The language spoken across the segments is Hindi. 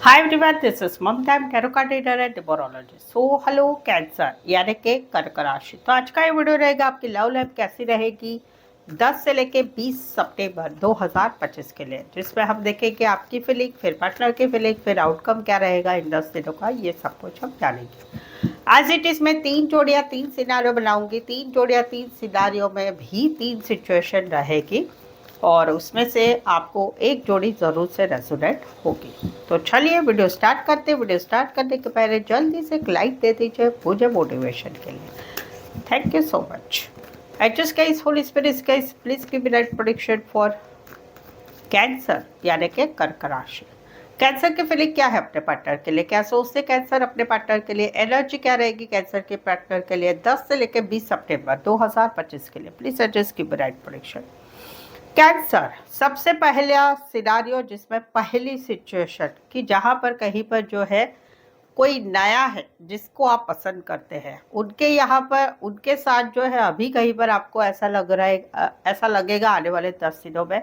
Hi everyone, this is Mamta, I am tarot card reader and numerologist. So hello cancer यानी कि कर्क राशि। तो आज का ये वीडियो रहेगा आपकी लव लाइफ कैसी रहेगी 10 से लेके 20 सितंबर 2025 के लिए, जिसमें हम देखेंगे आपकी फीलिंग, फिर पार्टनर की फीलिंग, फिर आउटकम क्या रहेगा इन 10 दिनों का, ये सब कुछ हम जानेंगे। आज इट इज में 3 जोड़ियाँ 3 सिनारियो बनाऊंगी। 3 जोड़ियाँ 3 सिनारियो में भी 3 सिचुएशन रहेगी और उसमें से आपको एक जोड़ी ज़रूर से रेजोनेट होगी। तो चलिए वीडियो स्टार्ट करते हैं। वीडियो स्टार्ट करने के पहले जल्दी से एक लाइक दे दीजिए मुझे मोटिवेशन के लिए। Thank you so much. I just guys Holi spirit guys please give me right prediction for cancer यानी कि कर्क राशि। कैंसर की फीलिंग क्या है अपने पार्टनर के लिए, क्या सोचते कैंसर अपने पार्टनर के लिए, एनर्जी क्या रहेगी कैंसर के पार्टनर के लिए 10 से लेकर 20 सितंबर 2025 के लिए। Please adjust give me right prediction. Cancer सबसे पहला सिनारियो, जिसमें पहली सिचुएशन कि जहां पर कहीं पर जो है कोई नया है जिसको आप पसंद करते हैं, उनके यहाँ पर उनके साथ जो है अभी कहीं पर आपको ऐसा लग रहा है, ऐसा लगेगा आने वाले 10 दिनों में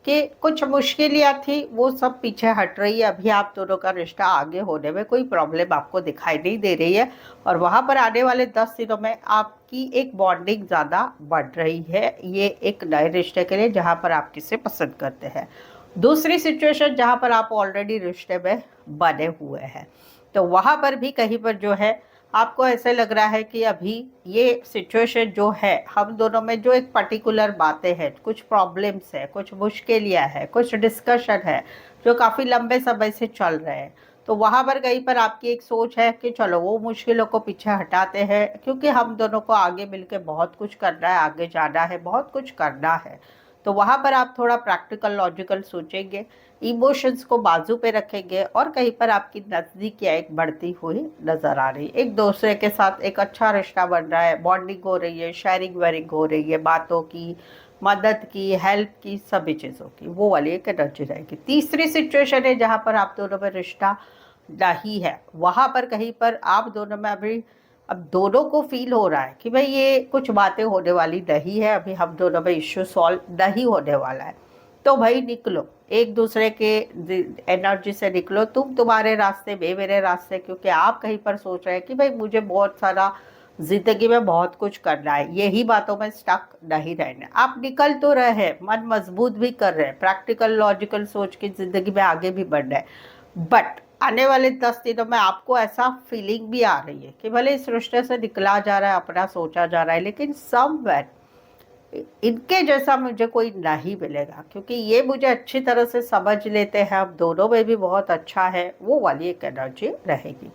कि कुछ मुश्किलें थी वो सब पीछे हट रही है। अभी आप दोनों का रिश्ता आगे होने में कोई प्रॉब्लम आपको दिखाई नहीं दे रही है और वहाँ पर आने वाले 10 दिनों में आपकी एक बॉन्डिंग ज़्यादा बढ़ रही है, ये एक नए रिश्ते के लिए जहाँ पर आप किसे पसंद करते हैं। दूसरी सिचुएशन जहाँ पर आप ऑलरेडी रिश्ते में बने हुए हैं, तो वहाँ पर भी कहीं पर जो है आपको ऐसे लग रहा है कि अभी ये सिचुएशन जो है हम दोनों में जो एक पर्टिकुलर बातें हैं, कुछ प्रॉब्लम्स है, कुछ मुश्किलियाँ है, कुछ डिस्कशन है जो काफ़ी लंबे समय से चल रहे हैं, तो वहाँ पर कहीं पर आपकी एक सोच है कि चलो वो मुश्किलों को पीछे हटाते हैं क्योंकि हम दोनों को आगे मिलकर बहुत कुछ करना है, आगे जाना है, बहुत कुछ करना है। तो वहाँ पर आप थोड़ा प्रैक्टिकल लॉजिकल सोचेंगे, इमोशंस को बाजू पे रखेंगे और कहीं पर आपकी नज़दीकियाँ एक बढ़ती हुई नज़र आ रही है। एक दूसरे के साथ एक अच्छा रिश्ता बन रहा है, बॉन्डिंग हो रही है, शेयरिंग वेयरिंग हो रही है, बातों की, मदद की, हेल्प की, सभी चीज़ों की, वो वाली एक एनर्जी रहेगी। तीसरी सिचुएशन है जहाँ पर आप दोनों में रिश्ता नहीं है, वहाँ पर कहीं पर आप दोनों में अभी अब दोनों को फील हो रहा है कि भाई ये कुछ बातें होने वाली नहीं है, अभी हम दोनों में इश्यू सॉल्व नहीं होने वाला है। तो भाई निकलो एक दूसरे के एनर्जी से निकलो, तुम तुम्हारे रास्ते मैं मेरे रास्ते, क्योंकि आप कहीं पर सोच रहे हैं कि भाई मुझे बहुत सारा जिंदगी में बहुत कुछ करना है, यही बातों में स्टक नहीं रहना। आप निकल तो रहे हैं, मन मजबूत भी कर रहे हैं, प्रैक्टिकल लॉजिकल सोच के जिंदगी में आगे भी बढ़ रहे हैं, बट आने वाले 10 दिनों में आपको ऐसा फीलिंग भी आ रही है कि भले इस रिश्ते से निकला जा रहा है, अपना सोचा जा रहा है, लेकिन समवेयर इनके जैसा मुझे कोई नहीं मिलेगा, क्योंकि ये मुझे अच्छी तरह से समझ लेते हैं, अब दोनों में भी बहुत अच्छा है, वो वाली एक एनर्जी रहेगी।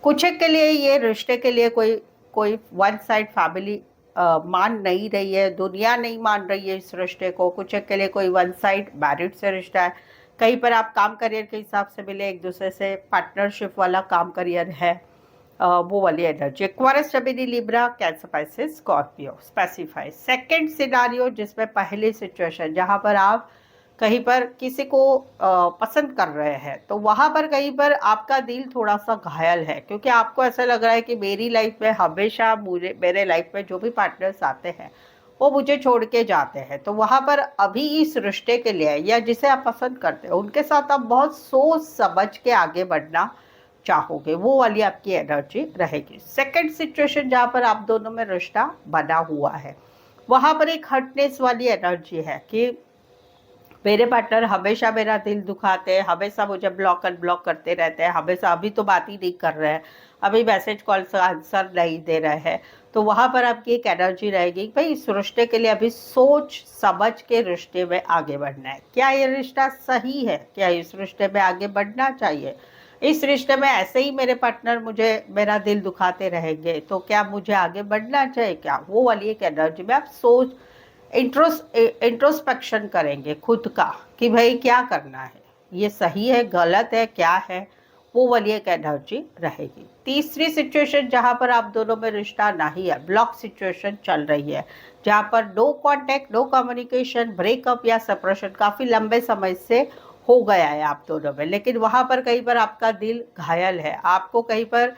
कुछ एक के लिए ये रिश्ते के लिए कोई कोई वन साइड फैमिली मान नहीं रही है, दुनिया नहीं मान रही है इस रिश्ते को। कुछ एक के लिए कोई वन साइड मैरिड से रिश्ता है, कहीं पर आप काम करियर के हिसाब से मिले, एक दूसरे से पार्टनरशिप वाला काम करियर है, वो वाली energy. Aquarius, Gemini, Libra, cancer, Pisces, Scorpio. Specify second scenario, जिसमें पहली सिचुएशन जहां पर आप कहीं पर किसी को पसंद कर रहे हैं, तो वहां पर कहीं पर आपका दिल थोड़ा सा घायल है, क्योंकि आपको ऐसा लग रहा है कि मेरी लाइफ में हमेशा मुझे मेरे लाइफ में जो भी पार्टनर्स आते हैं वो मुझे छोड़ के जाते हैं। तो वहां पर अभी इस रिश्ते के लिए या जिसे आप पसंद करते हो उनके साथ आप बहुत सोच समझ के आगे बढ़ना चाहोगे, वो वाली आपकी एनर्जी रहेगी। सेकंड सिचुएशन जहाँ पर आप दोनों में रिश्ता बना हुआ है, वहाँ पर एक हर्टनेस वाली एनर्जी है कि मेरे पार्टनर हमेशा मेरा दिल दुखाते हैं, हमेशा मुझे ब्लॉक अनब्लॉक करते रहते हैं, हमेशा अभी तो बात ही नहीं कर रहे हैं, अभी मैसेज कॉल से आंसर नहीं दे रहे हैं। तो वहाँ पर आपकी एक एनर्जी रहेगी भाई इस रिश्ते के लिए अभी सोच समझ के रिश्ते में आगे बढ़ना है। क्या ये रिश्ता सही है, क्या इस रिश्ते में आगे बढ़ना चाहिए, इस रिश्ते में ऐसे ही मेरे पार्टनर मुझे मेरा दिल दुखाते रहेंगे तो क्या मुझे आगे बढ़ना चाहिए क्या, वो वाली एक एनर्जी में आप सोच इंट्रोस्पेक्शन करेंगे खुद का कि भाई क्या करना है, ये सही है गलत है क्या है, वो वाली एक एनर्जी रहेगी। तीसरी सिचुएशन जहां पर आप दोनों में रिश्ता नहीं है, ब्लॉक सिचुएशन चल रही है, जहां पर no contact, no communication, breakup या सेपरेशन काफी लंबे समय से हो गया है आप दोनों में, लेकिन वहां पर कहीं पर आपका दिल घायल है, आपको कहीं पर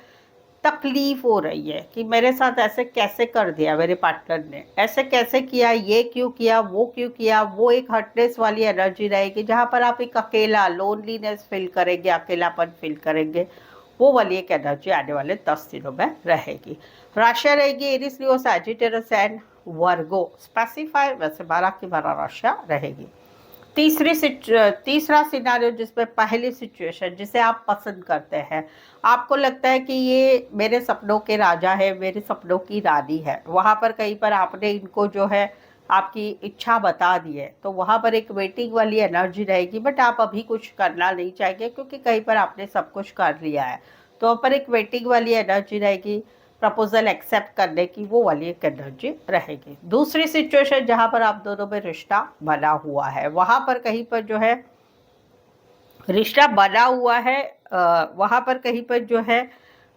तकलीफ हो रही है कि मेरे साथ ऐसे कैसे कर दिया मेरे पार्टनर ने, ऐसे कैसे किया, ये क्यों किया, वो क्यों किया। वो एक हर्टनेस वाली एनर्जी रहेगी जहाँ पर आप एक अकेला लोनलीनेस फील करेंगे, अकेलापन फील करेंगे। वो वाली एक एनर्जी आने वाले 10 दिनों में रहेगी। राशियाँ रहेगी Aries, Leo, Sagittarius and Virgo. Specify वैसे 12 की 12 राशियाँ रहेगी। तीसरा सिनारियो जिसमें पहली सिचुएशन जिसे आप पसंद करते हैं, आपको लगता है कि ये मेरे सपनों के राजा है, मेरे सपनों की रानी है, वहाँ पर कहीं पर आपने इनको जो है आपकी इच्छा बता दी है, तो वहाँ पर एक वेटिंग वाली एनर्जी रहेगी। बट आप अभी कुछ करना नहीं चाहेंगे क्योंकि कहीं पर आपने सब कुछ कर लिया है, तो वहाँ पर एक वेटिंग वाली एनर्जी रहेगी। प्रपोजल एक्सेप्ट करने की वो वाली एक एनर्जी रहेगी। दूसरी सिचुएशन जहाँ पर आप दोनों में रिश्ता बना हुआ है, वहाँ पर कहीं पर जो है रिश्ता बना हुआ है, वहाँ पर कहीं पर जो है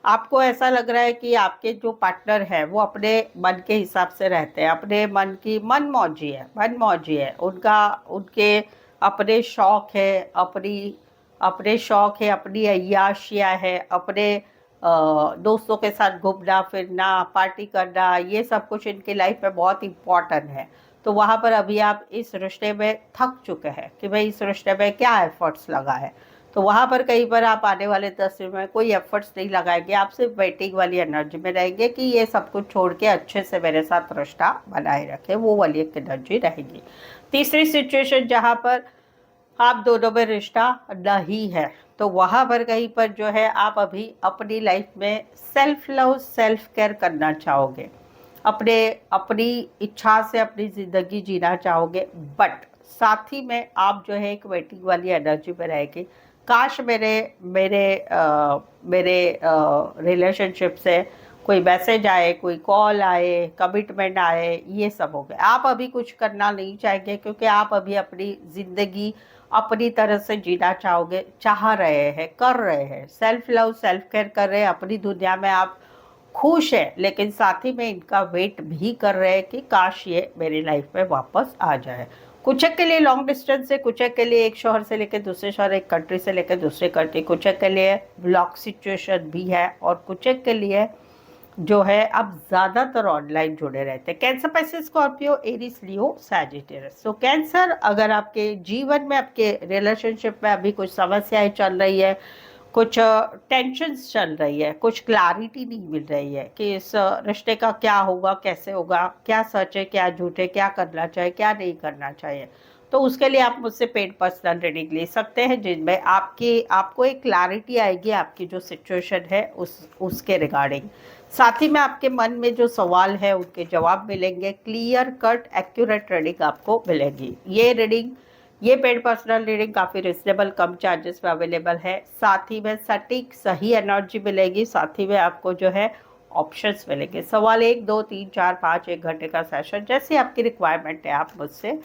आपको ऐसा लग रहा है कि आपके जो पार्टनर है वो अपने मन के हिसाब से रहते हैं, अपने मन की मन मौजी है उनका, उनके अपने शौक है, अपने शौक है, अपनी अय्याशियाँ है, अपने दोस्तों के साथ घूमना फिरना, पार्टी करना, ये सब कुछ इनकी लाइफ में बहुत इम्पॉर्टेंट है। तो वहाँ पर अभी आप इस रिश्ते में थक चुके हैं कि भाई इस रिश्ते में क्या एफर्ट्स लगा है, तो वहाँ पर कहीं पर आप आने वाले 10 दिन में कोई एफर्ट्स नहीं लगाएंगे। आप सिर्फ वेटिंग वाली एनर्जी में रहेंगे कि ये सब कुछ छोड़ के अच्छे से मेरे साथ रिश्ता बनाए रखे, वो वाली एक एनर्जी रहेगी। तीसरी सिचुएशन जहाँ पर आप दोनों में रिश्ता नहीं है, तो वहाँ पर कहीं पर जो है आप अभी अपनी लाइफ में सेल्फ लव, सेल्फ केयर करना चाहोगे, अपने अपनी इच्छा से अपनी ज़िंदगी जीना चाहोगे। बट साथ ही में आप जो है एक वेटिंग वाली एनर्जी में रहेगी। काश मेरे मेरे मेरे रिलेशनशिप से कोई मैसेज आए, कोई कॉल आए, कमिटमेंट आए, ये सब हो गए। आप अभी कुछ करना नहीं चाहेंगे क्योंकि आप अभी अपनी ज़िंदगी अपनी तरह से जीना चाहोगे, चाह रहे हैं, कर रहे हैं, सेल्फ लव सेल्फ केयर कर रहे हैं, अपनी दुनिया में आप खुश है, लेकिन साथ ही में इनका वेट भी कर रहे हैं कि काश ये मेरी लाइफ में वापस आ जाए। कुछ एक के लिए लॉन्ग डिस्टेंस से, कुछ एक के लिए एक शहर से लेकर दूसरे शहर, एक कंट्री से लेकर दूसरे कंट्री, कुछ एक के लिए ब्लॉक सिचुएशन भी है, और कुछ एक के लिए जो है अब ज़्यादातर ऑनलाइन जुड़े रहते हैं। Cancer, Pisces, Scorpio, Eris, Leo, Sagittarius. तो कैंसर, अगर आपके जीवन में, आपके रिलेशनशिप में अभी कुछ समस्याएं चल रही है, कुछ टेंशन्स चल रही है, कुछ क्लैरिटी नहीं मिल रही है कि इस रिश्ते का क्या होगा, कैसे होगा, क्या सच है, क्या झूठ है, क्या करना चाहिए, क्या नहीं करना चाहिए, तो उसके लिए आप मुझसे पेड पर्सनल रीडिंग ले सकते हैं, जिनमें आपको एक क्लैरिटी आएगी आपकी जो सिचुएशन है उसके रिगार्डिंग। साथ ही में आपके मन में जो सवाल है उनके जवाब मिलेंगे, क्लियर कट एक्यूरेट रीडिंग आपको मिलेगी। ये पेड पर्सनल रीडिंग काफ़ी रिजनेबल कम चार्जेस में अवेलेबल है। साथ ही में सटीक सही एनर्जी मिलेगी, साथ ही में आपको जो है ऑप्शंस मिलेंगे। सवाल 1, 2, 3, 4, 5, 1 घंटे का सेशन, जैसी आपकी रिक्वायरमेंट है आप मुझसे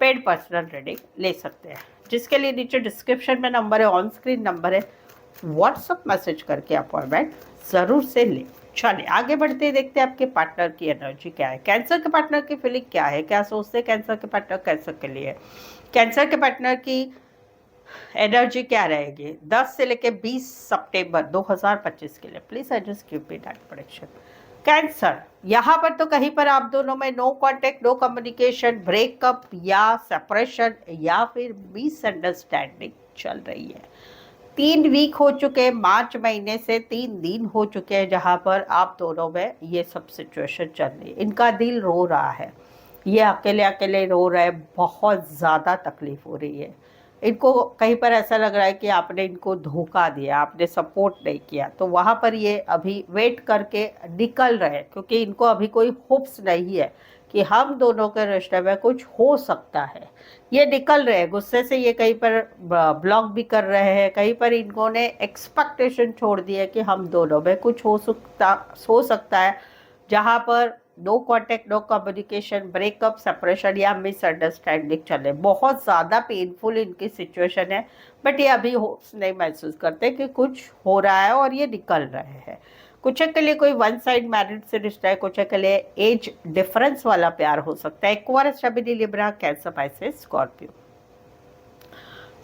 पेड पर्सनल रीडिंग ले सकते हैं, जिसके लिए नीचे डिस्क्रिप्शन में नंबर है, ऑन स्क्रीन नंबर है, व्हाट्सअप मैसेज करके अपॉइंटमेंट ज़रूर से लें। चलिए आगे बढ़ते हैं, देखते हैं आपके पार्टनर की एनर्जी क्या है, कैंसर के पार्टनर की फीलिंग क्या है, क्या सोचते हैं कैंसर के पार्टनर कैंसर के लिए। कैंसर के पार्टनर की एनर्जी क्या रहेगी 10 से लेकर 20 सितंबर 2025 के लिए। Please adjust give me that prediction. Cancer, यहाँ पर तो कहीं पर आप दोनों में no contact, no communication, breakup या सेपरेशन या फिर मिसअंडरस्टैंडिंग चल रही है। 3 वीक हो चुके हैं, मार्च महीने से 3 दिन हो चुके हैं जहाँ पर आप दोनों में ये सब सिचुएशन चल रही है। इनका दिल रो रहा है, ये अकेले अकेले रो रहे हैं, बहुत ज़्यादा तकलीफ हो रही है इनको। कहीं पर ऐसा लग रहा है कि आपने इनको धोखा दिया, आपने सपोर्ट नहीं किया, तो वहाँ पर ये अभी वेट करके निकल रहे हैं क्योंकि इनको अभी कोई होप्स नहीं है कि हम दोनों के रिश्ते में कुछ हो सकता है। ये निकल रहे हैं गुस्से से, ये कहीं पर ब्लॉक भी कर रहे हैं, कहीं पर इन्होंने एक्सपेक्टेशन छोड़ दी है कि हम दोनों में कुछ हो सकता है, जहाँ पर no contact, no communication, breakup, separation या मिसअंडरस्टैंडिंग चले। बहुत ज़्यादा पेनफुल इनकी सिचुएशन है, बट ये अभी होप्स नहीं महसूस करते कि कुछ हो रहा है और ये निकल रहे हैं। कुछ के लिए कोई वन साइड मैरिड से रिश्ता है, कुछ के लिए एज डिफरेंस वाला प्यार हो सकता है। Aquarius, Libra, cancer, Pisces, Scorpio.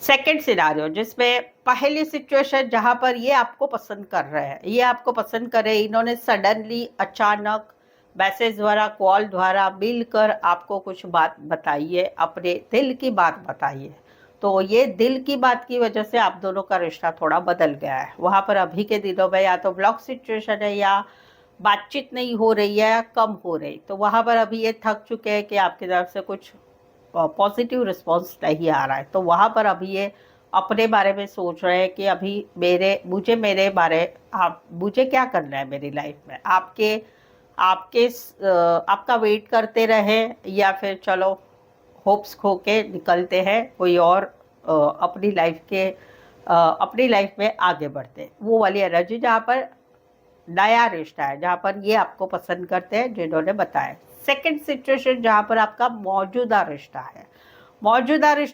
Second scenario जिसमें पहली सिचुएशन जहां पर ये आपको पसंद कर रहे हैं, ये आपको पसंद कर रहे हैं, इन्होंने सडनली अचानक मैसेज द्वारा कॉल द्वारा मिलकर आपको कुछ बात बताई है, अपने दिल की बात बताई है। तो ये दिल की बात की वजह से आप दोनों का रिश्ता थोड़ा बदल गया है। वहां पर अभी के दिनों में या तो ब्लॉक सिचुएशन है या बातचीत नहीं हो रही है या कम हो रही, तो वहां पर अभी ये थक चुके हैं कि आपकी तरफ से कुछ पॉजिटिव रिस्पॉन्स नहीं आ रहा है। तो वहाँ पर अभी ये अपने बारे में सोच रहे हैं कि अभी मेरे बारे आप मुझे क्या करना है मेरी लाइफ में, आपके आपके आपका वेट करते रहे या फिर चलो होप्स खो के निकलते हैं कोई और अपनी लाइफ में आगे बढ़ते हैं। वो वाली एनर्जी जहाँ पर नया रिश्ता है, जहाँ पर ये आपको पसंद करते हैं जिन्होंने बताया। सेकंड सिचुएशन जहाँ पर आपका मौजूदा रिश्ता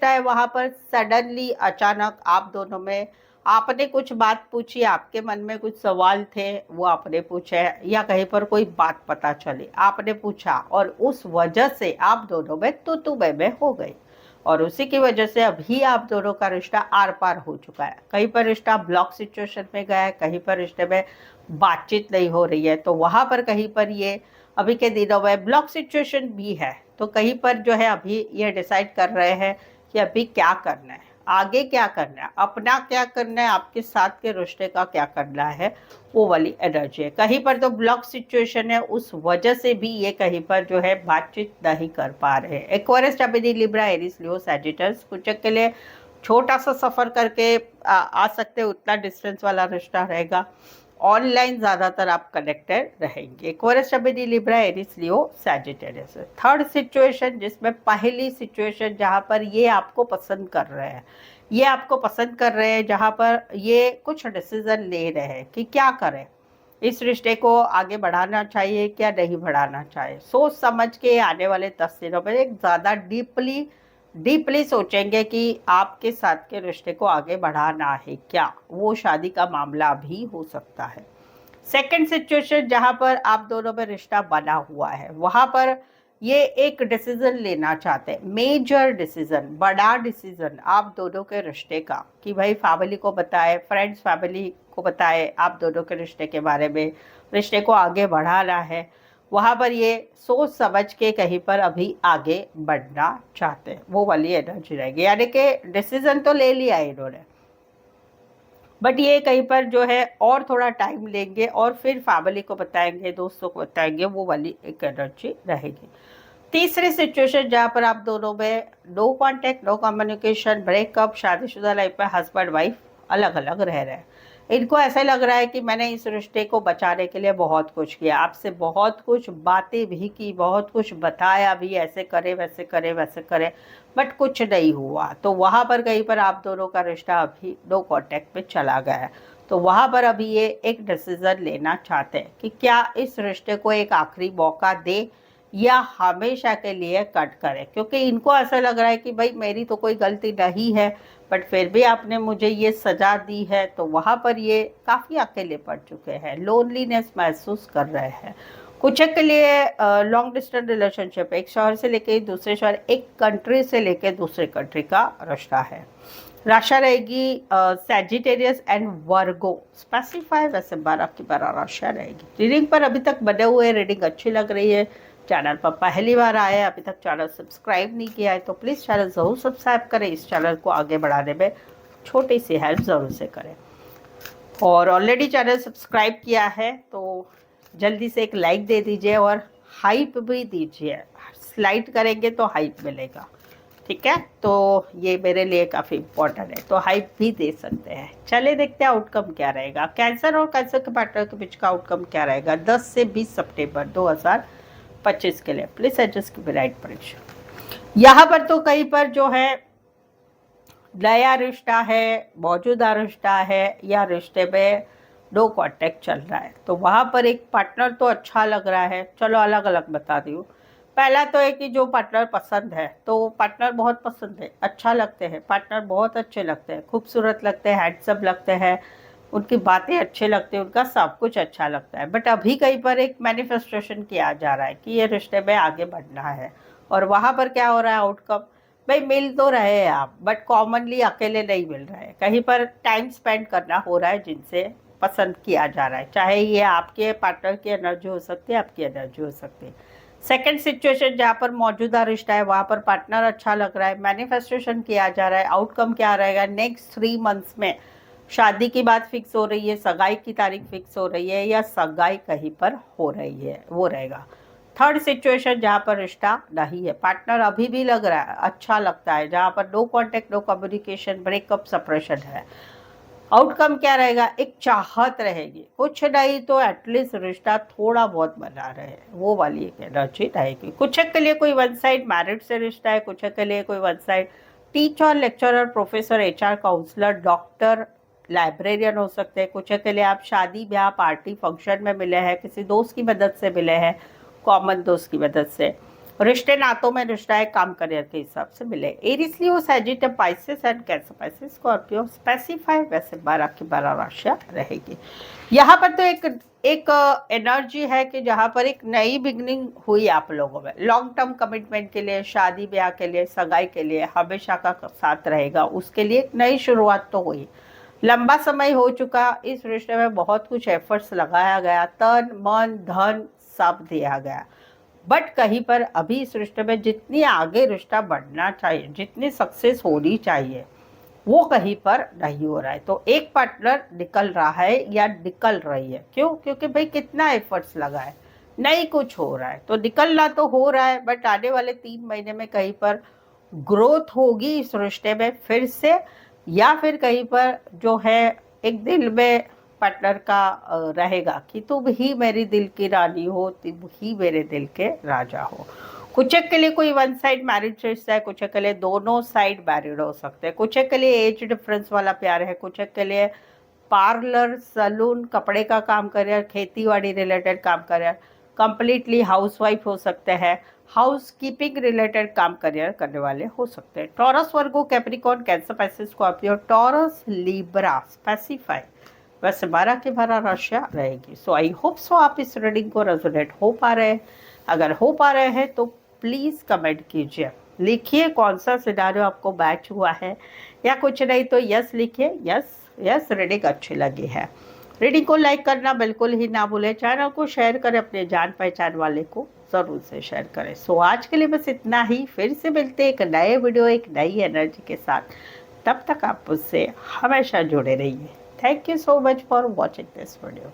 है, वहाँ पर सडनली अचानक आप दोनों में आपने कुछ बात पूछी, आपके मन में कुछ सवाल थे वो आपने पूछे, या कहीं पर कोई बात पता चली आपने पूछा और उस वजह से आप दोनों में तू मैं हो गई और उसी की वजह से अभी आप दोनों का रिश्ता आर पार हो चुका है। कहीं पर रिश्ता ब्लॉक सिचुएशन में गया है, कहीं पर रिश्ते में बातचीत नहीं हो रही है, तो वहां पर कहीं पर ये अभी के दिनों में ब्लॉक सिचुएशन भी है। तो कहीं पर जो है अभी ये डिसाइड कर रहे हैं कि अभी क्या करना है, आगे क्या करना है, अपना क्या करना है, आपके साथ के रिश्ते का क्या करना है, वो वाली एनर्जी है। कहीं पर तो ब्लॉक सिचुएशन है, उस वजह से भी ये कहीं पर जो है बातचीत नहीं कर पा रहे हैं। एक्वेरियस, gemini, लिब्रा, एरीज, लियो, सैजिटस कुछ के लिए छोटा सा सफ़र करके आ सकते, उतना डिस्टेंस वाला रिश्ता रहेगा। ऑनलाइन ज़्यादातर आप कनेक्टेड रहेंगे। एक्वेरियस, gemini, लिब्रा, एरीज, लियो, सैजिटेरियस। थर्ड सिचुएशन जिसमें पहली सिचुएशन जहाँ पर ये आपको पसंद कर रहे हैं, जहाँ पर ये कुछ डिसीजन ले रहे हैं कि क्या करें, इस रिश्ते को आगे बढ़ाना चाहिए क्या नहीं बढ़ाना चाहिए। सोच समझ के आने वाले 10 दिनों में एक ज़्यादा डीपली सोचेंगे कि आपके साथ के रिश्ते को आगे बढ़ाना है क्या, वो शादी का मामला भी हो सकता है। सेकंड सिचुएशन जहां पर आप दोनों में रिश्ता बना हुआ है, वहां पर ये एक डिसीजन लेना चाहते हैं, मेजर डिसीजन, बड़ा डिसीजन आप दोनों के रिश्ते का, कि भाई फैमिली को बताए, फ्रेंड्स फैमिली को बताए आप दोनों के रिश्ते के बारे में, रिश्ते को आगे बढ़ाना है। वहां पर ये सोच समझ के कहीं पर अभी आगे बढ़ना चाहते हैं, वो वाली एनर्जी रहेगी। यानी कि डिसीजन तो ले लिया है इन्होंने, बट ये कहीं पर जो है और थोड़ा टाइम लेंगे और फिर फैमिली को बताएंगे, दोस्तों को बताएंगे, वो वाली एक एनर्जी रहेगी। तीसरी सिचुएशन जहाँ पर आप दोनों में no contact, no communication, breakup, शादीशुदा लाइफ में हस्बैंड वाइफ अलग अलग रह रहे हैं। इनको ऐसा लग रहा है कि मैंने इस रिश्ते को बचाने के लिए बहुत कुछ किया, आपसे बहुत कुछ बातें भी की, बहुत कुछ बताया भी, ऐसे करे वैसे करे वैसे करे, बट कुछ नहीं हुआ। तो वहाँ पर कहीं पर आप दोनों का रिश्ता अभी नो कांटेक्ट में चला गया है। तो वहाँ पर अभी ये एक डिसीजन लेना चाहते हैं कि क्या इस रिश्ते को एक आखिरी मौका दे या हमेशा के लिए कट करें, क्योंकि इनको ऐसा लग रहा है कि भाई मेरी तो कोई गलती नहीं है बट फिर भी आपने मुझे ये सजा दी है। तो वहाँ पर ये काफ़ी अकेले पड़ चुके हैं, लोनलीनेस महसूस कर रहे हैं। कुछ के लिए लॉन्ग डिस्टेंस रिलेशनशिप, एक शहर से लेके दूसरे शहर, एक कंट्री से लेके दूसरे कंट्री का रिश्ता है। राशि रहेगी सैजिटेरियस एंड वर्गो, स्पेसिफाई वैसे 12 की 12 राशि रहेगी। रीडिंग पर अभी तक बने हुए, रीडिंग अच्छी लग रही है, चैनल पर पहली बार आए हैं, अभी तक चैनल सब्सक्राइब नहीं किया है तो प्लीज़ चैनल ज़रूर सब्सक्राइब करें, इस चैनल को आगे बढ़ाने में छोटी सी हेल्प ज़रूर से करें। और ऑलरेडी चैनल सब्सक्राइब किया है तो जल्दी से एक लाइक दे दीजिए और हाइप भी दीजिए, स्लाइड करेंगे तो हाइप मिलेगा, ठीक है। तो ये मेरे लिए काफ़ी इम्पोर्टेंट है, तो हाइप भी दे सकते हैं। चलिए देखते हैं आउटकम क्या रहेगा। कैंसर और कैंसर के पार्टनर के बीच का आउटकम क्या रहेगा 10 से 20 सितंबर 2025 के लिए। प्लीज एडजस्ट की राइट परीक्षा। यहाँ पर तो कहीं पर जो है नया रिश्ता है, मौजूदा रिश्ता है या रिश्ते में नो कांटेक्ट चल रहा है, तो वहाँ पर एक पार्टनर तो अच्छा लग रहा है। चलो अलग अलग बता दी हूँ। पहला तो है कि जो पार्टनर पसंद है, तो पार्टनर बहुत पसंद है, अच्छा लगते हैं, पार्टनर बहुत अच्छे लगते हैं, खूबसूरत लगते हैं, हैंडसम लगते हैं, उनकी बातें अच्छे लगते हैं, उनका सब कुछ अच्छा लगता है। बट अभी कहीं पर एक मैनिफेस्टेशन किया जा रहा है कि ये रिश्ते में आगे बढ़ना है, और वहाँ पर क्या हो रहा है आउटकम, भाई मिल तो रहे हैं आप, बट कॉमनली अकेले नहीं मिल रहे हैं, कहीं पर टाइम स्पेंड करना हो रहा है जिनसे पसंद किया जा रहा है, चाहे ये आपके पार्टनर की एनर्जी हो सकती है, आपकी एनर्जी हो सकती है। सेकंड सिचुएशन जहाँ पर मौजूदा रिश्ता है वहाँ पर पार्टनर अच्छा लग रहा है, मैनिफेस्टेशन किया जा रहा है, आउटकम क्या रहेगा नेक्स्ट 3 मंथ्स में, शादी की बात फिक्स हो रही है, सगाई की तारीख फिक्स हो रही है, या सगाई कहीं पर हो रही है, वो रहेगा। थर्ड सिचुएशन जहाँ पर रिश्ता नहीं है, पार्टनर अभी भी लग रहा है, अच्छा लगता है, जहाँ पर no contact, no communication, breakup, separation है, आउटकम क्या रहेगा, एक चाहत रहेगी, कुछ नहीं तो एटलीस्ट रिश्ता थोड़ा बहुत बना रहे, वो वाली एक एनर्जी रहेगी। कुछ के लिए कोई वन साइड मैरिड से रिश्ता है, कुछ के लिए कोई one side teacher, lecturer, professor, HR, counsellor, doctor, librarian हो सकते हैं, कुछ के लिए आप शादी ब्याह पार्टी फंक्शन में मिले हैं, किसी दोस्त की मदद से मिले हैं, कॉमन दोस्त की मदद से, रिश्ते नातों में रिश्ता है, काम करियर के हिसाब से मिले। Aries, Leo, Sagittarius, Pisces and cancer, Pisces, Scorpio specify, वैसे 12 की 12 राशियां रहेगी। यहाँ पर तो एक एनर्जी है कि जहाँ पर एक नई बिगनिंग हुई आप लोगों में, लॉन्ग टर्म कमिटमेंट के लिए, शादी ब्याह के लिए, सगाई के लिए, हमेशा का साथ रहेगा, उसके लिए एक नई शुरुआत तो हुई। लंबा समय हो चुका, इस रिश्ते में बहुत कुछ एफर्ट्स लगाया गया, तन मन धन सब दिया गया, बट कहीं पर अभी इस रिश्ते में जितनी आगे रिश्ता बढ़ना चाहिए, जितनी सक्सेस होनी चाहिए, वो कहीं पर नहीं हो रहा है। तो एक पार्टनर निकल रहा है या निकल रही है, क्यों? क्योंकि भाई कितना एफर्ट्स लगा है, नहीं कुछ हो रहा है, तो निकलना तो हो रहा है, बट आने वाले 3 महीने में कहीं पर ग्रोथ होगी इस रिश्ते में फिर से, या फिर कहीं पर जो है एक दिल में पार्टनर का रहेगा कि तुम ही मेरी दिल की रानी हो, तुम ही मेरे दिल के राजा हो। कुछ के लिए कोई वन साइड मैरिज रिश्ता है, कुछ के लिए दोनों साइड मैरिड हो सकते हैं, कुछ के लिए एज डिफरेंस वाला प्यार है, कुछ के लिए पार्लर, सलून, कपड़े का काम करियर, खेती बाड़ी रिलेटेड काम करियर, कंप्लीटली हाउसवाइफ हो सकते हैं, हाउस कीपिंग रिलेटेड काम करियर करने वाले हो सकते हैं। Taurus, Virgo, Capricorn, Cancer, Pisces, Scorpio, Taurus, Libra specify, वैसे 12 की 12 राशियां रहेगी। सो आई होप सो आप इस रीडिंग को रेजोनेट हो पा रहे हैं। अगर हो पा रहे हैं तो प्लीज़ कमेंट कीजिए, लिखिए कौन सा सिनारियो आपको मैच हुआ है, या कुछ नहीं तो यस लिखिए, यस यस रीडिंग अच्छी लगी है। रीडिंग को लाइक करना बिल्कुल ही ना भूलें, चैनल को शेयर करें, अपने जान पहचान वाले को ज़रूर से शेयर करें। सो आज के लिए बस इतना ही, फिर से मिलते हैं एक नए वीडियो, एक नई एनर्जी के साथ। तब तक आप मुझसे हमेशा जुड़े रहिए। Thank you so much for watching this video.